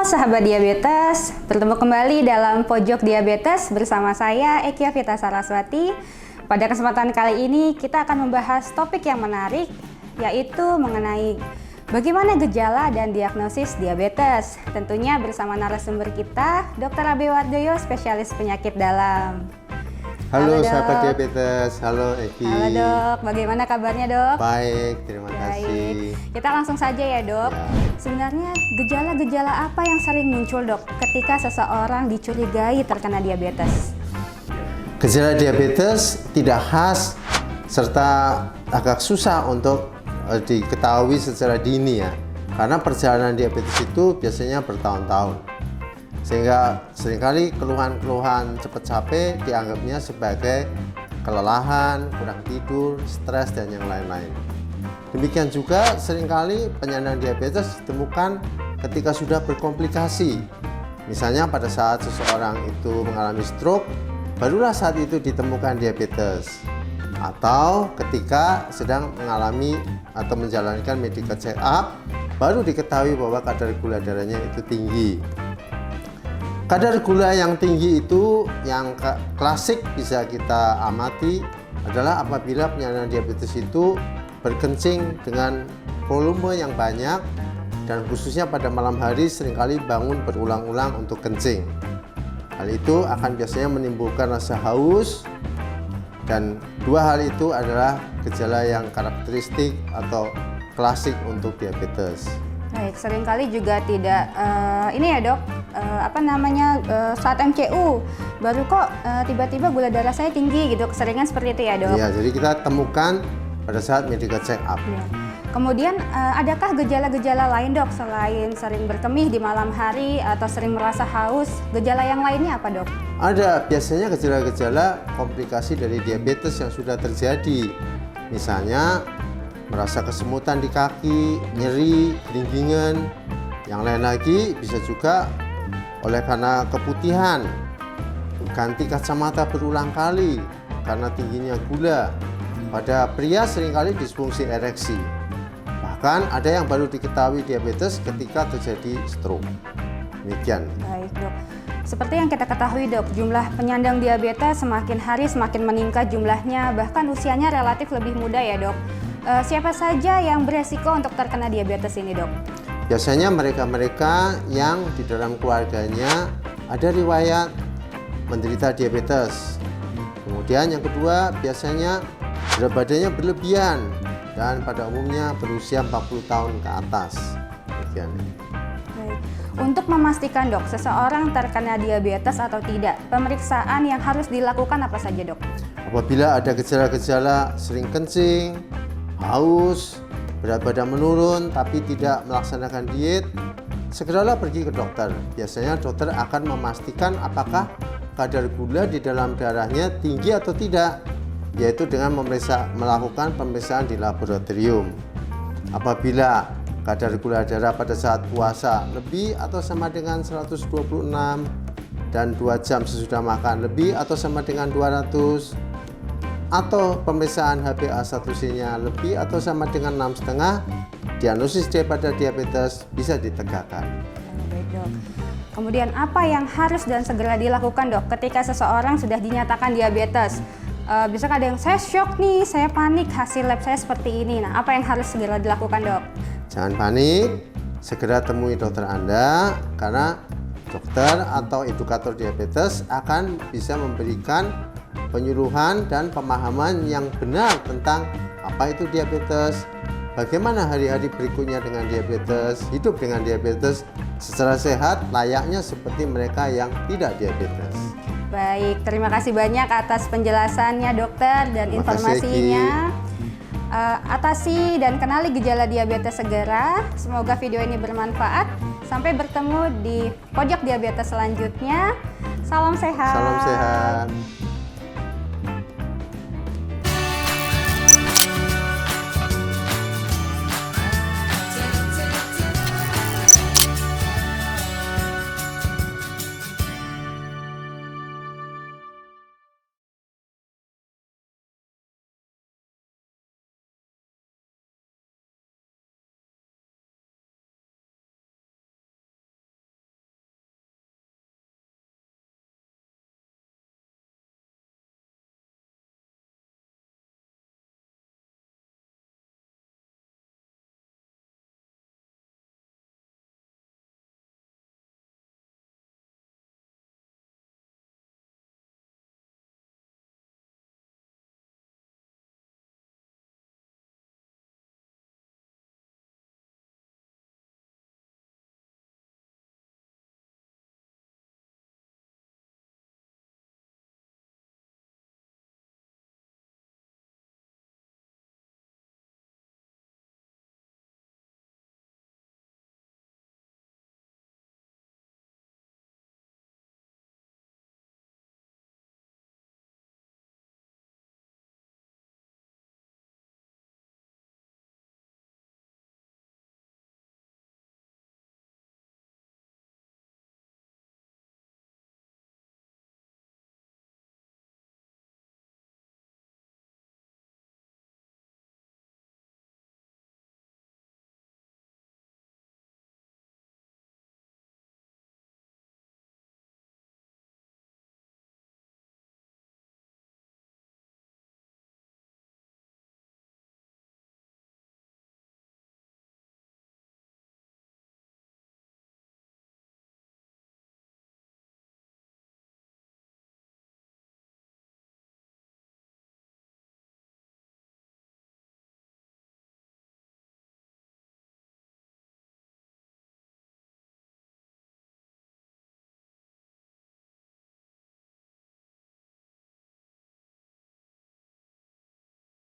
sahabat diabetes, bertemu kembali dalam Pojok Diabetes bersama saya Ekia Vita Saraswati. Pada kesempatan kali ini kita akan membahas topik yang menarik, yaitu mengenai bagaimana gejala dan diagnosis diabetes. Tentunya bersama narasumber kita, Dr. Abe Wardoyo, spesialis penyakit dalam. Halo sahabat diabetes, halo Eki. Halo dok, bagaimana kabarnya dok? Baik, terima kasih. Kita langsung saja ya dok. Ya. Sebenarnya gejala-gejala apa yang sering muncul dok ketika seseorang dicurigai terkena diabetes? Gejala diabetes tidak khas serta agak susah untuk diketahui secara dini ya. Karena perjalanan diabetes itu biasanya bertahun-tahun. Sehingga seringkali keluhan-keluhan cepat capek dianggapnya sebagai kelelahan, kurang tidur, stres, dan yang lain-lain. Demikian juga seringkali penyandang diabetes ditemukan ketika sudah berkomplikasi. Misalnya pada saat seseorang itu mengalami stroke, barulah saat itu ditemukan diabetes. Atau ketika sedang mengalami atau menjalankan medical check up, baru diketahui bahwa kadar gula darahnya itu tinggi. Kadar gula yang tinggi itu yang klasik bisa kita amati adalah apabila penyandang diabetes itu berkencing dengan volume yang banyak dan khususnya pada malam hari seringkali bangun berulang-ulang untuk kencing. Hal itu akan biasanya menimbulkan rasa haus, dan dua hal itu adalah gejala yang karakteristik atau klasik untuk diabetes. Baik, seringkali juga tidak ini ya dok, saat MCU baru kok tiba-tiba gula darah saya tinggi gitu, keseringan seperti itu ya dok? Iya, jadi kita temukan pada saat medical check up. Ya. Kemudian adakah gejala-gejala lain dok selain sering berkemih di malam hari atau sering merasa haus? Gejala yang lainnya apa dok? Ada, biasanya gejala-gejala komplikasi dari diabetes yang sudah terjadi. Misalnya merasa kesemutan di kaki, nyeri, gelinggingan. Yang lain lagi bisa juga oleh karena keputihan, ganti kacamata berulang kali karena tingginya gula. Pada pria seringkali disfungsi ereksi. Bahkan ada yang baru diketahui diabetes ketika terjadi stroke. Demikian. Baik dok. Seperti yang kita ketahui dok, jumlah penyandang diabetes semakin hari semakin meningkat jumlahnya, bahkan usianya relatif lebih muda ya dok. Siapa saja yang beresiko untuk terkena diabetes ini dok? Biasanya mereka-mereka yang di dalam keluarganya ada riwayat menderita diabetes. Kemudian yang kedua, biasanya berat badannya berlebihan dan pada umumnya berusia 40 tahun ke atas. Demikian. Baik. Untuk memastikan dok, seseorang terkena diabetes atau tidak, pemeriksaan yang harus dilakukan apa saja dok? Apabila ada gejala-gejala sering kencing, haus, berat badan menurun tapi tidak melaksanakan diet, segeralah pergi ke dokter. Biasanya dokter akan memastikan apakah kadar gula di dalam darahnya tinggi atau tidak, yaitu dengan melakukan pemeriksaan di laboratorium. Apabila kadar gula darah pada saat puasa lebih atau sama dengan 126 dan 2 jam sesudah makan lebih atau sama dengan 200, atau pemeriksaan HbA1c-nya lebih atau sama dengan 6,5, diagnosis daripada diabetes bisa ditegakkan. Baik dok. Kemudian apa yang harus dan segera dilakukan dok ketika seseorang sudah dinyatakan diabetes? Bisa ada yang saya shock nih, saya panik, hasil lab saya seperti ini. Nah, apa yang harus segera dilakukan dok? Jangan panik, segera temui dokter Anda karena dokter atau edukator diabetes akan bisa memberikan penyuluhan dan pemahaman yang benar tentang apa itu diabetes, bagaimana hari-hari berikutnya dengan diabetes, hidup dengan diabetes secara sehat layaknya seperti mereka yang tidak diabetes. Baik, terima kasih banyak atas penjelasannya dokter dan informasinya. Atasi dan kenali gejala diabetes segera. Semoga video ini bermanfaat. Sampai bertemu di Pojok Diabetes selanjutnya. Salam sehat. Salam sehat.